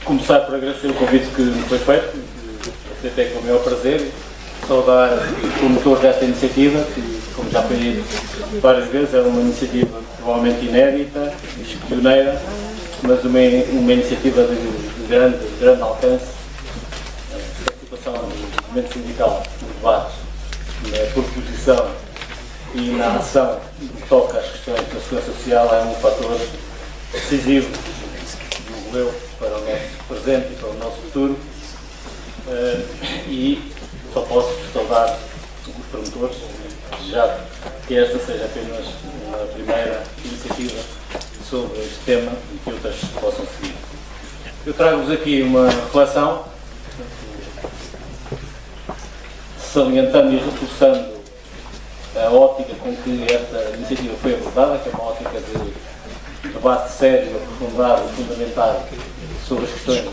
começar por agradecer o convite que me foi feito, aceitei com o maior prazer, saudar o promotor desta iniciativa, que, como já foi dito várias vezes, é uma iniciativa provavelmente inédita, pioneira, mas uma iniciativa de grande alcance, participação no movimento sindical, no debate, na proposição e na ação que toca às questões da segurança social é um fator decisivo, digo eu, para o nosso presente e para o nosso futuro, e só posso saudar os promotores, já que esta seja apenas uma primeira iniciativa sobre este tema e que outras possam seguir. Eu trago-vos aqui uma reflexão, salientando e reforçando a ótica com que esta iniciativa foi abordada, que é uma ótica de debate sério, aprofundado e fundamentado sobre as questões da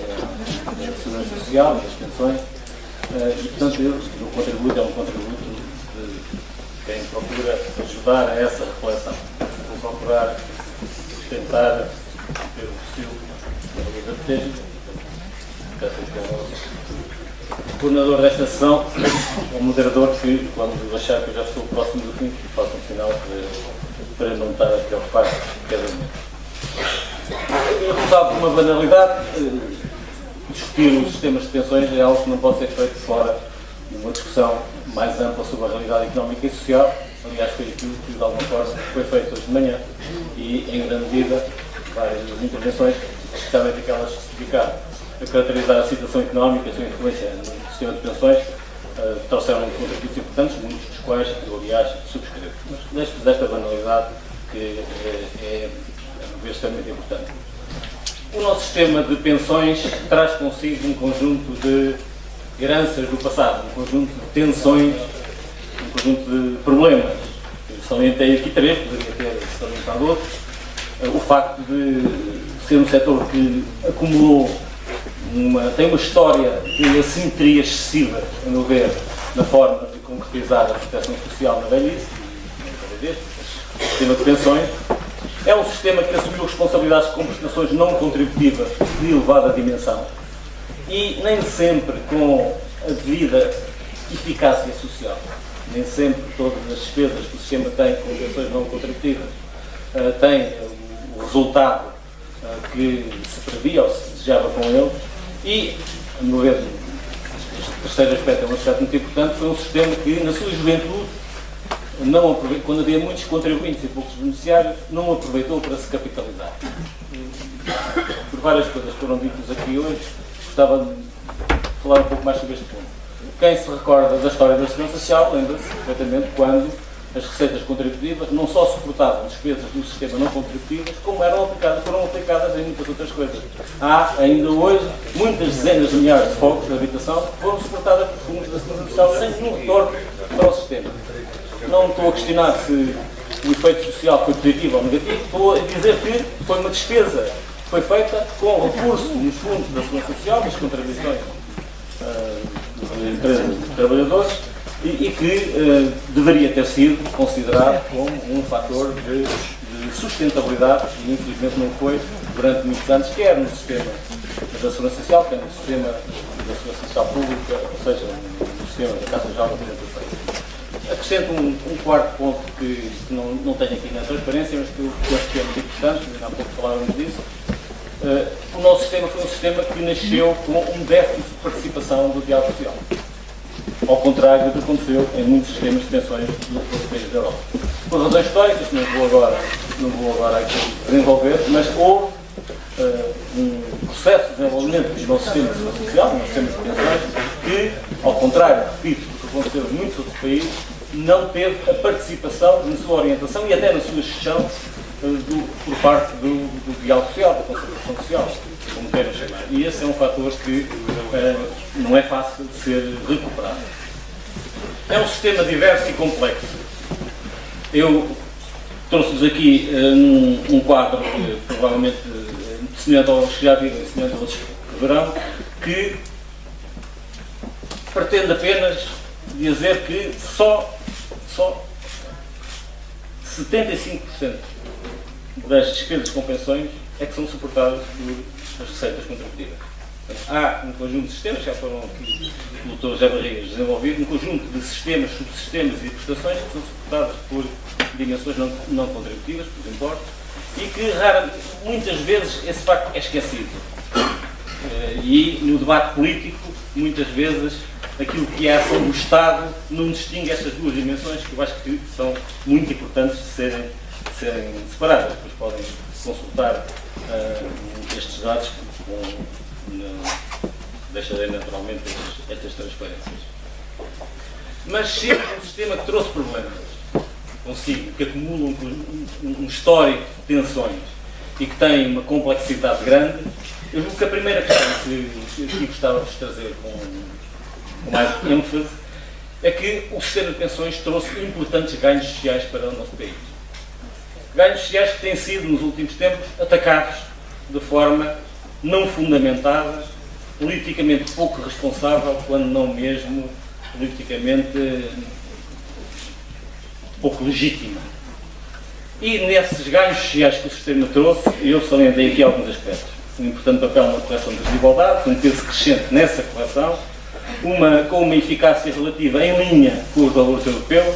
segurança social e das pensões, e portanto o contributo é um contributo de quem procura ajudar a essa reflexão. Vou procurar tentar ter o possível da proteger, que é o nosso coordenador desta sessão, o moderador, que quando achar que eu já estou próximo do fim, faça um sinal para não estar a preocupar cada momento. Eu começava por uma banalidade. Discutir os sistemas de pensões é algo que não pode ser feito fora de uma discussão mais ampla sobre a realidade económica e social. Aliás, foi aquilo que, de alguma forma, foi feito hoje de manhã e, em grande medida, várias intervenções, especialmente aquelas que se dedicaram a caracterizar a situação económica e a sua influência no sistema de pensões, trouxeram contributos importantes, muitos dos quais eu, aliás, subscrevo. Mas deixo-vos esta banalidade que é, a ver, extremamente importante. O nosso sistema de pensões traz consigo um conjunto de heranças do passado, um conjunto de tensões, um conjunto de problemas. Eu salientei aqui três, poderia ter salientado outros. O facto de ser um setor que acumulou tem uma história de assimetria excessiva, a meu ver, na forma de concretizar a proteção social na velhice, o sistema de pensões. É um sistema que assumiu responsabilidades com prestações não contributivas de elevada dimensão e nem sempre com a devida eficácia social. Nem sempre todas as despesas que o sistema tem com pensões não contributivas têm o resultado que se previa ou se desejava com ele. E, a meu ver, este terceiro aspecto é um aspecto muito importante, foi um sistema que, na sua juventude, quando havia muitos contribuintes e poucos beneficiários, não aproveitou para se capitalizar. Por várias coisas que foram ditas aqui hoje, gostava de falar um pouco mais sobre este ponto. Quem se recorda da história da Segurança Social, lembra-se perfeitamente quando as receitas contributivas não só suportavam despesas do sistema não contributivas, como foram aplicadas em muitas outras coisas. Há, ainda hoje, muitas dezenas de milhares de focos de habitação que foram suportadas por fundos da Segurança Social sem nenhum retorno para o sistema. Não estou a questionar se o efeito social foi positivo ou negativo, estou a dizer que foi uma despesa que foi feita com recurso nos fundos da Segurança Social, das contribuições das empresas de trabalhadores, e que deveria ter sido considerado como um fator de sustentabilidade, e infelizmente não foi durante muitos anos, quer no sistema da Segurança Social, quer no sistema da Segurança Social Pública, ou seja, no sistema da Caixa Geral de Aposentadoria. Acrescento um quarto ponto que não tenho aqui na transparência, mas que eu acho que é muito importante, há pouco falávamos disso. O nosso sistema foi um sistema que nasceu com um déficit de participação do diálogo social. Ao contrário do que aconteceu em muitos sistemas de pensões dos países da Europa. Por razões históricas, que não vou agora aqui desenvolver, mas houve um processo de desenvolvimento do nosso sistema de segurança social, do nosso sistema de pensões, que, ao contrário, repito, do que aconteceu em muitos outros países, não teve a participação na sua orientação e até na sua gestão por parte do diálogo social, da concertação social, como queiram chamar. E esse é um fator que não é fácil de ser recuperado. É um sistema diverso e complexo. Eu trouxe-vos aqui um quadro que provavelmente semelhante aos que já viram e semelhante aos que verão, que pretende apenas dizer que só 75% das despesas com pensões é que são suportadas por as receitas contributivas. Há um conjunto de sistemas, já foram aqui pelo Dr. José Barrigas desenvolvido, um conjunto de sistemas, subsistemas e prestações que são suportadas por dimensões não contributivas, por impostos, e que muitas vezes esse facto é esquecido. E no debate político, muitas vezes, aquilo que é a ação do Estado não distingue estas duas dimensões, que eu acho que são muito importantes de serem separadas. Depois podem consultar estes dados, deixarei naturalmente estas transparências. Mas sempre um sistema que trouxe problemas consigo, que acumula um histórico de tensões e que tem uma complexidade grande. Eu julgo que a primeira questão que aqui gostava de trazer com mais ênfase é que o sistema de pensões trouxe importantes ganhos sociais para o nosso país. Ganhos sociais que têm sido, nos últimos tempos, atacados de forma não fundamentada, politicamente pouco responsável, quando não mesmo politicamente pouco legítima. E nesses ganhos sociais que o sistema trouxe, eu salientei aqui alguns aspectos. Um importante papel na correção das desigualdades, um peso crescente nessa correção, com uma eficácia relativa em linha com os valores europeus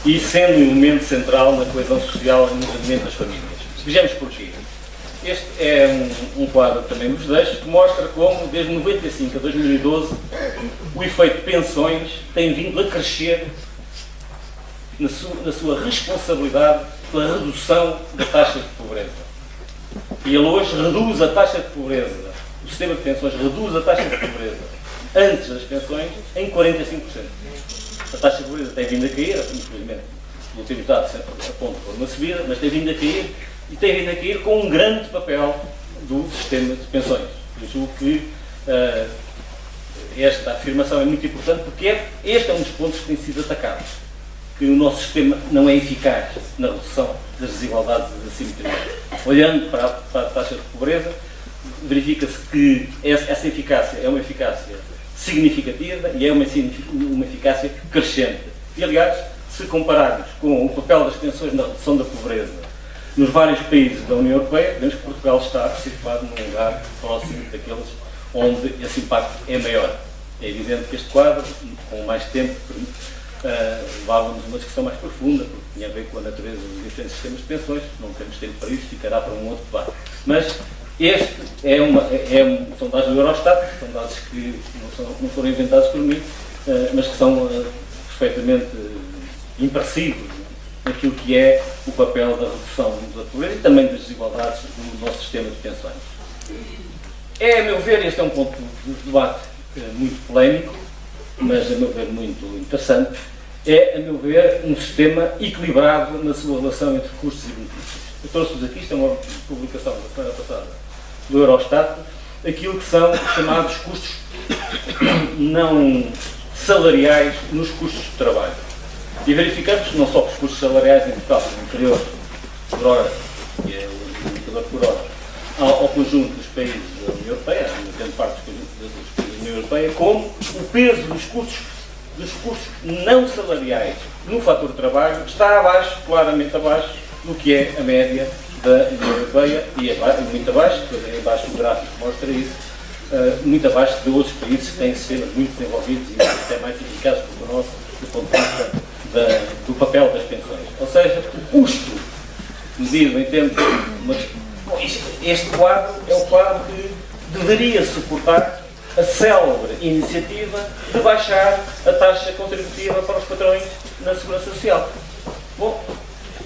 e sendo um elemento central na coesão social e no rendimento das famílias. Vejamos porquê. Este é um quadro que também vos deixo, que mostra como, desde 1995 a 2012, o efeito de pensões tem vindo a crescer na sua responsabilidade pela redução da taxa de pobreza. E ele hoje reduz a taxa de pobreza, o sistema de pensões reduz a taxa de pobreza antes das pensões em 45%. A taxa de pobreza tem vindo a cair, infelizmente, o último dado sempre aponta por uma subida, mas tem vindo a cair, e tem vindo a cair com um grande papel do sistema de pensões. Eu julgo que esta afirmação é muito importante, porque este é um dos pontos que tem sido atacado. Que o nosso sistema não é eficaz na redução das desigualdades e das assimetrias. Olhando para a taxa de pobreza, verifica-se que essa eficácia é uma eficácia significativa e é uma eficácia crescente. E, aliás, se compararmos com o papel das pensões na redução da pobreza nos vários países da União Europeia, vemos que Portugal está situado num lugar próximo daqueles onde esse impacto é maior. É evidente que este quadro, com mais tempo, levava-nos a uma discussão mais profunda, porque tinha a ver com a natureza dos diferentes sistemas de pensões. Não temos tempo para isso, ficará para um outro debate. Mas este são dados do Eurostat, são dados que não foram inventados por mim, mas que são perfeitamente impressivos naquilo que é o papel da redução da pobreza e também das desigualdades do nosso sistema de pensões. A meu ver, este é um ponto de debate muito polémico, mas a meu ver muito interessante. É, a meu ver, um sistema equilibrado na sua relação entre custos e benefícios. Eu trouxe-vos aqui, isto é uma publicação da semana passada do Eurostat, aquilo que são chamados custos não salariais nos custos de trabalho. E verificamos não só que os custos salariais em Portugal são inferiores por hora, que é o indicador por hora, ao conjunto dos países da União Europeia, a grande parte dos países da União Europeia, como o peso dos custos não salariais no fator de trabalho está abaixo, claramente abaixo, do que é a média da União Europeia e muito abaixo, depois aí abaixo o gráfico mostra isso, muito abaixo de outros países que têm sistemas muito desenvolvidos e até mais eficazes do que o nosso, do ponto de vista do papel das pensões. Ou seja, o custo medido em termos de... Este quadro é o quadro que deveria suportar a célebre iniciativa de baixar a taxa contributiva para os patrões na Segurança Social. Bom,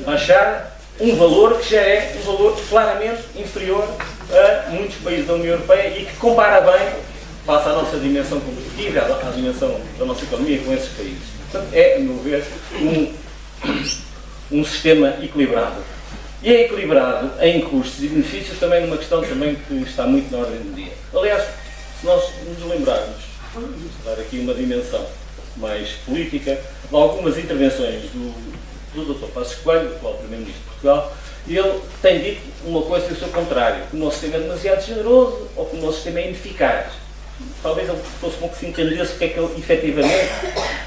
baixar um valor que já é um valor claramente inferior a muitos países da União Europeia e que compara bem, face à nossa dimensão competitiva, à dimensão da nossa economia com esses países. Portanto, é, a meu ver, um sistema equilibrado. E é equilibrado em custos e benefícios também numa questão também que está muito na ordem do dia. Aliás, se nós nos lembrarmos, dar aqui uma dimensão mais política, de algumas intervenções do Dr. Passos Coelho, o atual Primeiro-Ministro de Portugal, ele tem dito uma coisa e o seu contrário, que o nosso sistema é demasiado generoso ou que o nosso sistema é ineficaz. Talvez ele fosse bom que se entendesse o que é que ele, efetivamente,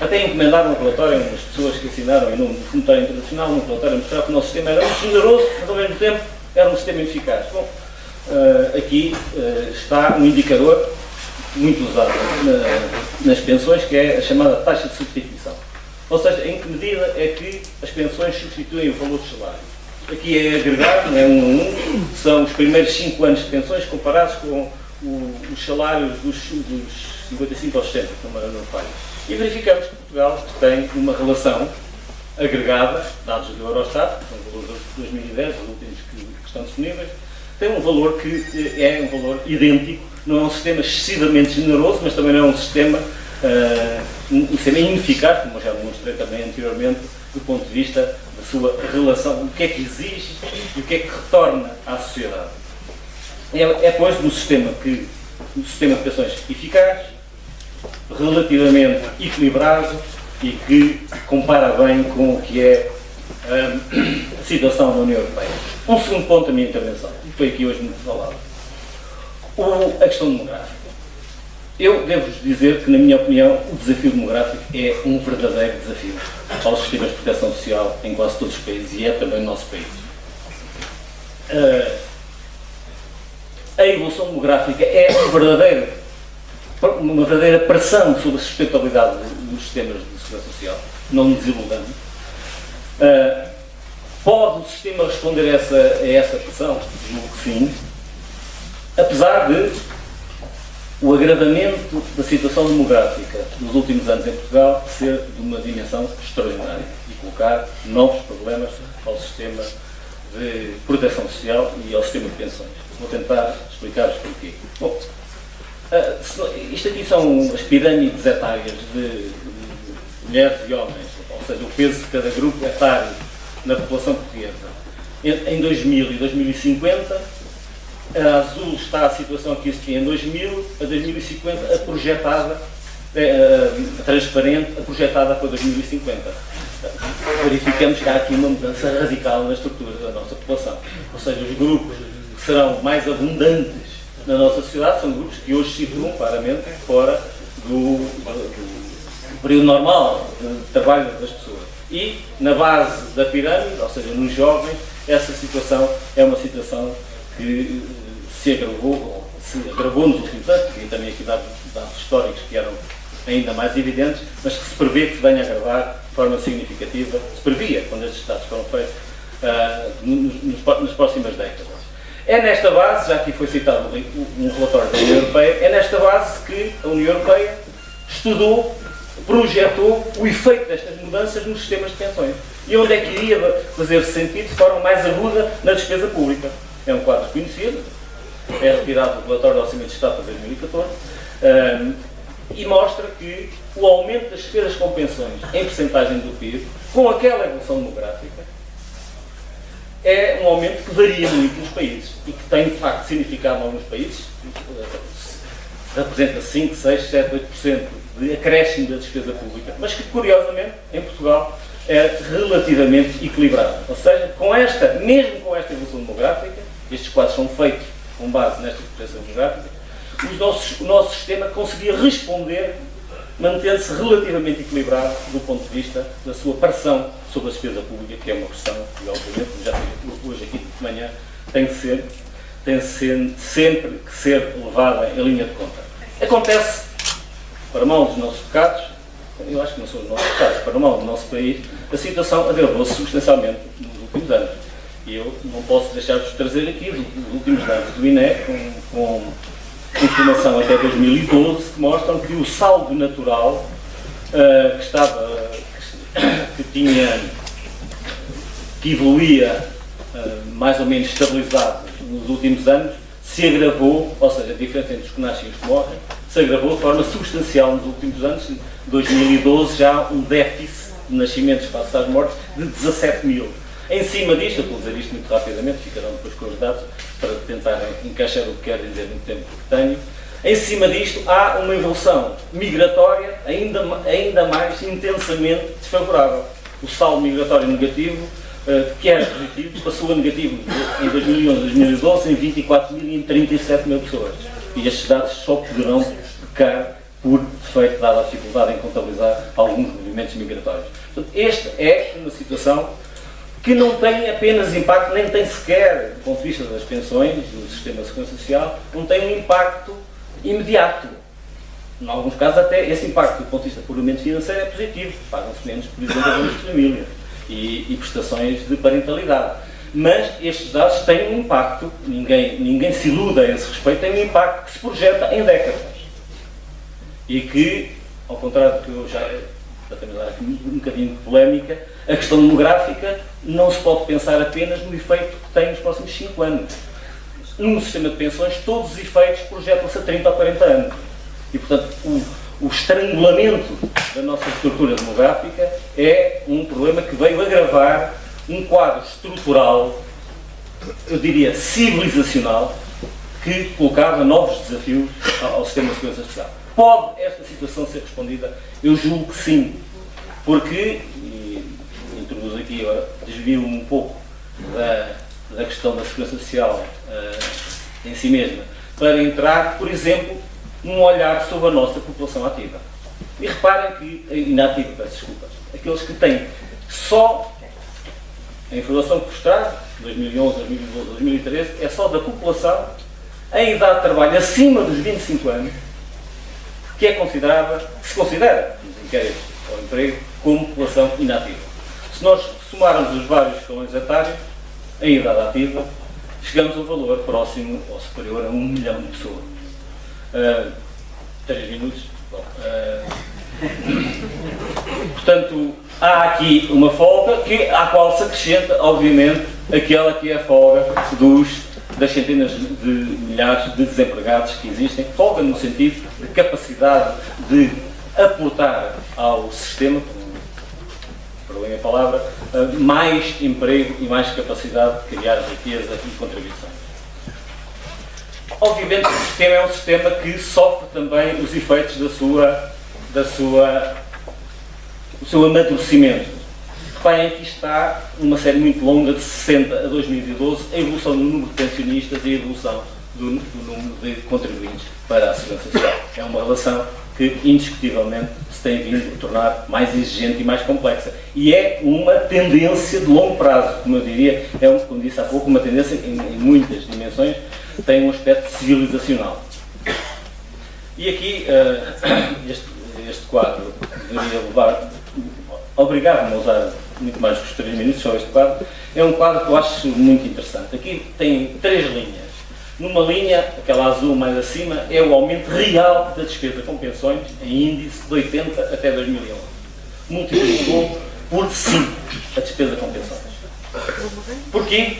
até encomendaram um relatório, umas pessoas que assinaram em nome do Fundo Monetário Internacional, um relatório a mostrar que o nosso sistema era muito generoso, mas ao mesmo tempo era um sistema ineficaz. Bom, aqui está um indicador muito usada nas pensões, que é a chamada taxa de substituição. Ou seja, em que medida é que as pensões substituem o valor do salário. Aqui é agregado, é 1 a 1, são os primeiros 5 anos de pensões comparados com os salários dos 55 aos 60, não falha. E verificamos que Portugal tem uma relação agregada, dados do Eurostat, que são valores de 2010, os últimos que estão disponíveis, tem um valor que é um valor idêntico, não é um sistema excessivamente generoso, mas também não é um sistema ineficaz, como eu já demonstrei também anteriormente, do ponto de vista da sua relação, o que é que exige e o que é que retorna à sociedade. É pois, um sistema de pensões eficaz, relativamente equilibrado e que compara bem com o que é a situação da União Europeia. Um segundo ponto da minha intervenção, que foi aqui hoje muito falado, a questão demográfica. Eu devo-vos dizer que, na minha opinião, o desafio demográfico é um verdadeiro desafio aos sistemas de proteção social em quase todos os países, e é também no nosso país. A evolução demográfica é uma verdadeira pressão sobre a sustentabilidade dos sistemas de segurança social, não nos iludamos. Pode o sistema responder a essa pressão? Julgo que sim, apesar de o agravamento da situação demográfica nos últimos anos em Portugal ser de uma dimensão extraordinária e colocar novos problemas ao sistema de proteção social e ao sistema de pensões. Vou tentar explicar-vos porquê. Bom, isto aqui são as pirâmides etárias de mulheres e homens, ou seja, o peso de cada grupo etário na população portuguesa. Em 2000 e 2050, a azul está a situação que existia em 2000, a 2050 a projetada, a transparente, a projetada para 2050. Verificamos que há aqui uma mudança radical na estrutura da nossa população. Ou seja, os grupos que serão mais abundantes na nossa sociedade são grupos que hoje se situam claramente fora do período normal de trabalho das pessoas. E na base da pirâmide, ou seja, nos jovens, essa situação é uma situação que se agravou nos últimos anos, e também aqui dados históricos que eram ainda mais evidentes, mas que se prevê que se venha a agravar de forma significativa, se previa, quando estes estados foram feitos, nas próximas décadas. É nesta base, já aqui foi citado um relatório da União Europeia, é nesta base que a União Europeia estudou, projetou o efeito destas mudanças nos sistemas de pensões. E onde é que iria fazer sentido de forma mais aguda na despesa pública. É um quadro conhecido, é retirado do relatório do Orçamento de Estado para 2014, e mostra que o aumento das despesas com pensões em percentagem do PIB, com aquela evolução demográfica, é um aumento que varia muito nos países e que tem, de facto, significado em alguns países, representa 5, 6, 7, 8% de acréscimo da despesa pública, mas que, curiosamente, em Portugal, é relativamente equilibrado. Ou seja, mesmo com esta evolução demográfica, estes quadros são feitos com base nesta proteção demográfica, o nosso sistema conseguia responder, mantendo-se relativamente equilibrado do ponto de vista da sua pressão sobre a despesa pública, que é uma pressão que, obviamente, já hoje aqui de manhã, tem sempre que ser levada em linha de conta. Acontece, para mal dos nossos pecados, eu acho que não são os nossos pecados, para mal do nosso país, a situação agravou-se substancialmente nos últimos anos. E eu não posso deixar-vos trazer aqui os últimos dados do INE, com informação até 2012, que mostram que o saldo natural que evoluía mais ou menos estabilizado nos últimos anos, se agravou, ou seja, a diferença entre os que nascem e os que morrem, se agravou de forma substancial nos últimos anos. Em 2012 já um déficit de nascimentos face às mortes de 17 mil. Em cima disto, eu vou dizer isto muito rapidamente, ficarão depois com os dados para tentarem encaixar o que quero dizer no tempo que tenho. Em cima disto há uma evolução migratória ainda mais intensamente desfavorável. O saldo migratório negativo, que era positivo, passou a negativo em 2011 e 2012 em 24 mil e em 37 mil pessoas. E estes dados só poderão pecar por defeito, dada a dificuldade em contabilizar alguns movimentos migratórios. Portanto, esta é uma situação que não tem apenas impacto, nem tem sequer, do ponto de vista das pensões, do sistema de segurança social, não tem um impacto imediato. em alguns casos até esse impacto do ponto de vista puramente financeiro é positivo, pagam-se menos, por exemplo, abonos de família e prestações de parentalidade. Mas estes dados têm um impacto, ninguém se iluda a esse respeito, tem um impacto que se projeta em décadas. E que, ao contrário do que eu já temos aqui um bocadinho de polémica, a questão demográfica não se pode pensar apenas no efeito que tem nos próximos 5 anos. Num sistema de pensões, todos os efeitos projetam-se a 30 ou 40 anos. E, portanto, o estrangulamento da nossa estrutura demográfica é um problema que veio agravar um quadro estrutural, eu diria civilizacional, que colocava novos desafios ao sistema de segurança social. Pode esta situação ser respondida? Eu julgo que sim, porque, e introduzo aqui agora, desvio-me um pouco da questão da segurança social em si mesma, para entrar, por exemplo, num olhar sobre a nossa população ativa. E reparem que, inativa, peço desculpas, aqueles que têm só a informação que vos trago, 2011, 2012, 2013, é só da população em idade de trabalho acima dos 25 anos, que se considera, nos inquéritos ao emprego, como população inativa. Se nós somarmos os vários escalões etários, em idade ativa, chegamos a um valor próximo ou superior a 1 milhão de pessoas. 3 minutos. Bom, portanto, há aqui uma folga à qual se acrescenta, obviamente, aquela que é a folga das centenas de milhares de desempregados que existem. Folga no sentido de capacidade de aportar ao sistema, perdoem a palavra, mais emprego e mais capacidade de criar riqueza e contribuições. Obviamente, o sistema é um sistema que sofre também os efeitos do seu amadurecimento. Reparem que está numa série muito longa, de 60 a 2012, a evolução do número de pensionistas e a evolução do número de contribuintes para a segurança social. É uma relação que, indiscutivelmente, se tem vindo a tornar mais exigente e mais complexa. E é uma tendência de longo prazo, como eu diria, como disse há pouco, uma tendência em muitas dimensões, tem um aspecto civilizacional. E aqui, este quadro deveria obrigar-me a usar muito mais que os 3 minutos, só este quadro. É um quadro que eu acho muito interessante. Aqui tem 3 linhas. Numa linha, aquela azul mais acima, é o aumento real da despesa com pensões em índice de 80 até 2011. Multiplicou por 5 a despesa com pensões. Porquê?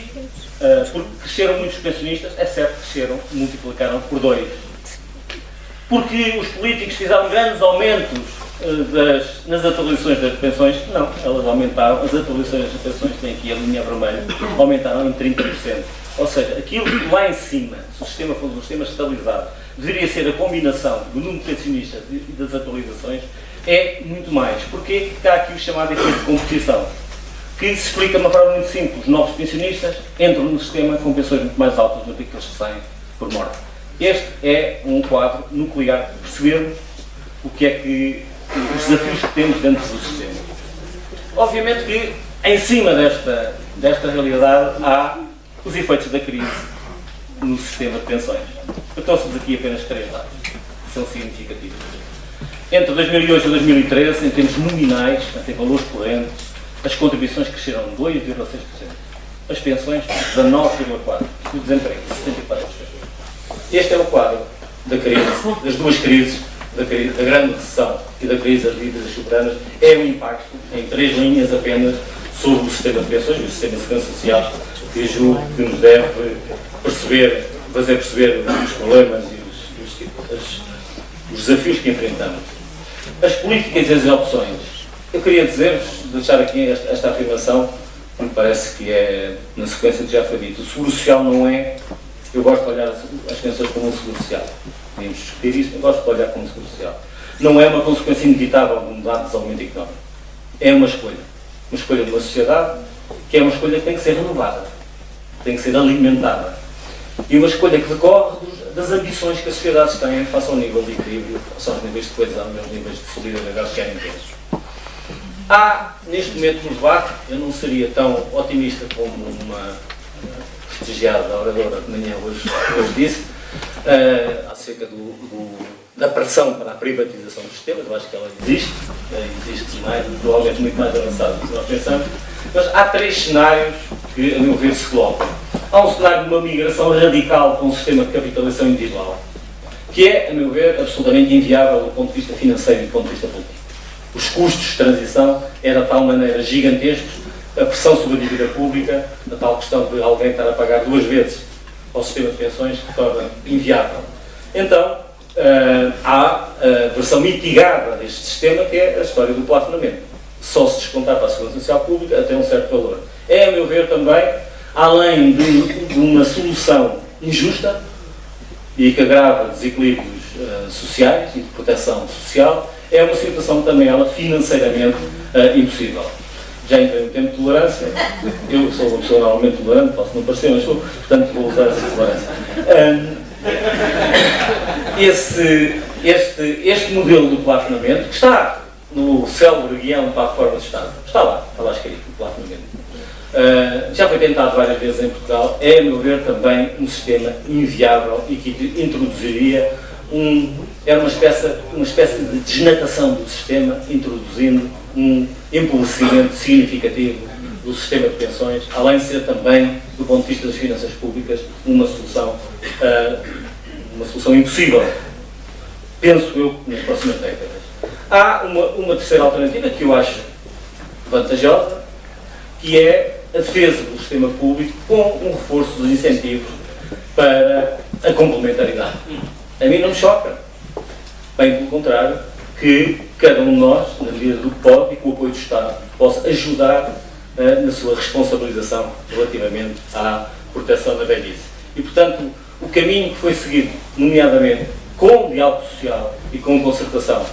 Porque cresceram muitos pensionistas, é certo, multiplicaram por 2. Porque os políticos fizeram grandes aumentos nas atualizações das pensões? Não, elas aumentaram, as atualizações das pensões, tem aqui a linha vermelha, aumentaram em 30%. Ou seja, aquilo que lá em cima, se o sistema fosse um sistema estabilizado, deveria ser a combinação do número de pensionistas e das atualizações, é muito mais. Porquê? Porque há aqui o chamado efeito de composição, que se explica de uma forma muito simples. Os novos pensionistas entram no sistema com pensões muito mais altas do que aqueles que saem por morte. Este é um quadro nuclear de percebermos o que é que os desafios que temos dentro do sistema. Obviamente que, em cima desta realidade, há os efeitos da crise no sistema de pensões. Eu trouxe-vos aqui apenas 3 dados, que são significativos. Entre 2008 e 2013, em termos nominais, em valores correntes, as contribuições cresceram 2,6%. As pensões, 19,4%. O desemprego, 74%. Este é o quadro da crise, das duas crises, da grande recessão e da crise das dívidas soberanas. É um impacto em 3 linhas apenas sobre o sistema de pensões e o sistema de segurança social, que julgo que nos deve fazer perceber os problemas e os desafios que enfrentamos. As políticas e as opções. Eu queria deixar aqui esta afirmação, que me parece que é na sequência do que já foi dito. O seguro social não é... Eu gosto de olhar as pensões como um seguro social. Podemos discutir isto, eu gosto de olhar como um seguro social. Não é uma consequência inevitável de um desenvolvimento económico. É uma escolha. Uma escolha de uma sociedade que é uma escolha que tem que ser renovada, tem que ser alimentada. E uma escolha que decorre das ambições que as sociedades têm face ao nível de equilíbrio, face aos níveis de coesão e aos níveis de solidariedade que querem ter. Há, neste momento, no debate, eu não seria tão otimista como uma prestigiada oradora de manhã hoje disse, acerca da pressão para a privatização dos sistemas, eu acho que ela existe mais, provavelmente muito mais avançada do que nós pensamos, mas há 3 cenários que, a meu ver, se colocam. Há um cenário de uma migração radical para um sistema de capitalização individual, que é, a meu ver, absolutamente inviável do ponto de vista financeiro e do ponto de vista político. Os custos de transição eram de tal maneira gigantescos, a pressão sobre a dívida pública, a tal questão de alguém estar a pagar 2 vezes ao sistema de pensões, que torna inviável. Então, há a versão mitigada deste sistema, que é a história do plafonamento. Só se descontar para a Segurança Social Pública até um certo valor. É, a meu ver, também, além de uma solução injusta e que agrava desequilíbrios sociais e de proteção social, é uma situação também, ela, financeiramente impossível. Já entrei no tempo de tolerância, eu sou uma pessoa normalmente tolerante, posso não parecer, mas sou, portanto vou usar essa tolerância. Este modelo do plafonamento, que está no célebre guião para a reforma do Estado, está lá escrito, o plafonamento. Já foi tentado várias vezes em Portugal, é, a meu ver, também um sistema inviável e que introduziria era uma espécie de desnatação do sistema, introduzindo um empobrecimento significativo do sistema de pensões, além de ser também, do ponto de vista das finanças públicas, uma solução impossível, penso eu, nas próximas décadas. Há uma terceira alternativa que eu acho vantajosa, que é a defesa do sistema público com um reforço dos incentivos para a complementaridade. A mim não me choca, bem pelo contrário, que cada um de nós, na medida do que pode e com o apoio do Estado, possa ajudar na sua responsabilização relativamente à proteção da velhice. E, portanto, o caminho que foi seguido, nomeadamente com o diálogo social e com a concertação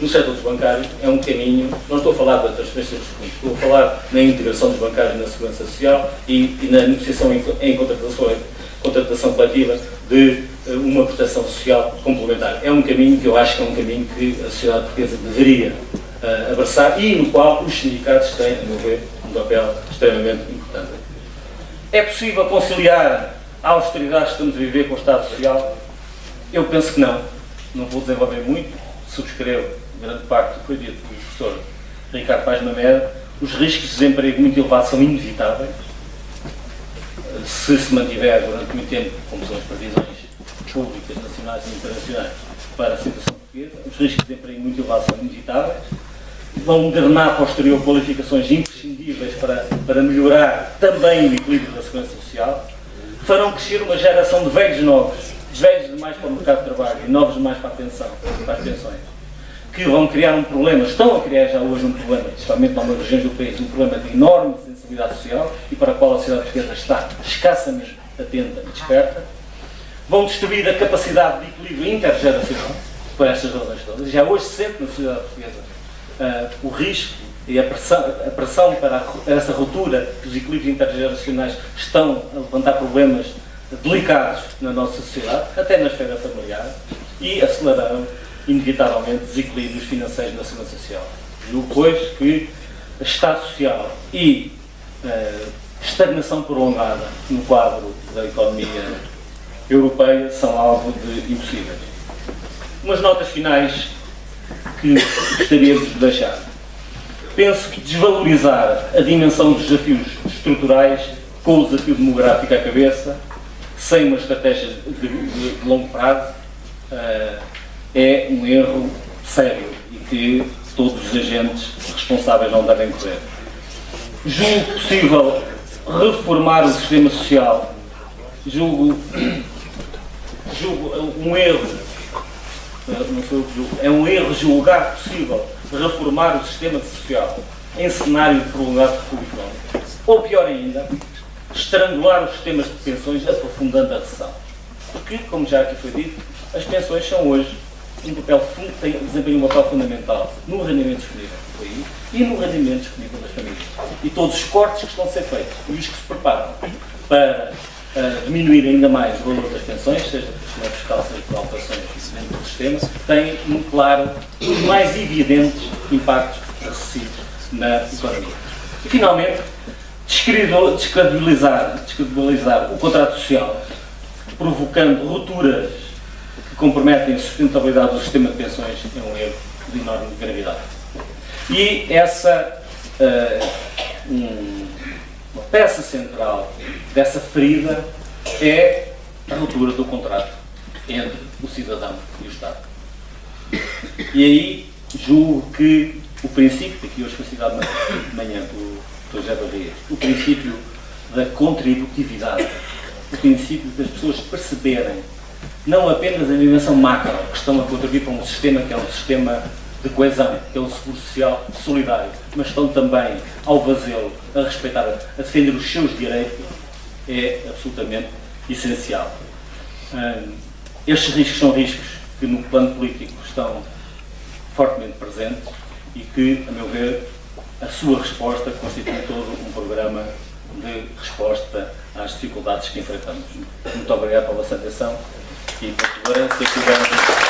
no setor dos bancários, é um caminho, não estou a falar da transferência dos fundos, estou a falar na integração dos bancários na segurança social e na negociação em contratação coletiva de uma proteção social complementar. É um caminho que eu acho que é um caminho que a sociedade portuguesa deveria abraçar e no qual os sindicatos têm, a meu ver, um papel extremamente importante. É possível conciliar a austeridade que estamos a viver com o Estado Social? Eu penso que não. Não vou desenvolver muito. Subscrevo grande parte do que foi dito pelo professor Ricardo Paes Mamede. Os riscos de desemprego muito elevados são inevitáveis. Se mantiver durante muito tempo, como são as previsões públicas, nacionais e internacionais, para a situação portuguesa, os riscos de desemprego muito elevados são inevitáveis. Vão drenar para o exterior qualificações imprescindíveis para melhorar também o equilíbrio da segurança social. Farão crescer uma geração de velhos novos, velhos demais para o mercado de trabalho e novos demais para as pensões, que vão criar um problema, estão a criar já hoje um problema, principalmente em algumas regiões do país, um problema de enorme sensibilidade social e para o qual a sociedade portuguesa está escassamente atenta e desperta. Vão destruir a capacidade de equilíbrio intergeracional por estas razões todas. Já hoje se sente na sociedade portuguesa o risco e a pressão para essa ruptura dos equilíbrios intergeracionais estão a levantar problemas delicados na nossa sociedade, até na esfera familiar, e aceleraram inevitavelmente desequilíbrios financeiros na segurança social. Julgo, pois, que Estado Social e estagnação prolongada no quadro da economia europeia são algo de impossíveis. Umas notas finais que gostaria de deixar. Penso que desvalorizar a dimensão dos desafios estruturais com o desafio demográfico à cabeça, sem uma estratégia de longo prazo, é um erro sério e que todos os agentes responsáveis não devem correr. Julgo possível reformar o sistema social. Julgo um erro, não sou eu que julgo, é um erro julgar possível reformar o sistema social em cenário de prolongado republicano. Ou pior ainda, estrangular os sistemas de pensões aprofundando a recessão. Porque, como já aqui foi dito, as pensões são hoje desempenham um papel fundamental no rendimento disponível do país e no rendimento disponível das famílias. E todos os cortes que estão a ser feitos e os que se preparam para diminuir ainda mais o valor das pensões, seja por sistema fiscal, seja por alterações dentro do sistema, têm muito claro os mais evidentes impactos recessivos na economia. E, finalmente, descredibilizar o contrato social, provocando rupturas que comprometem a sustentabilidade do sistema de pensões é um erro de enorme gravidade. E essa, uma peça central dessa ferida é a ruptura do contrato entre o cidadão e o Estado. E aí julgo que o princípio, que hoje foi citado de manhã pelo Dr. José Barreiros, o princípio da contributividade, o princípio das pessoas perceberem não apenas a dimensão macro, que estão a contribuir para um sistema que é um sistema de coesão, que é o seguro social solidário, mas estão também, ao fazê-lo, a respeitar, a defender os seus direitos, é absolutamente essencial. Estes riscos são riscos que no plano político estão fortemente presentes e que, a meu ver, a sua resposta constitui todo um programa de resposta às dificuldades que enfrentamos. Muito obrigado pela vossa atenção e pela tolerância que tivemos.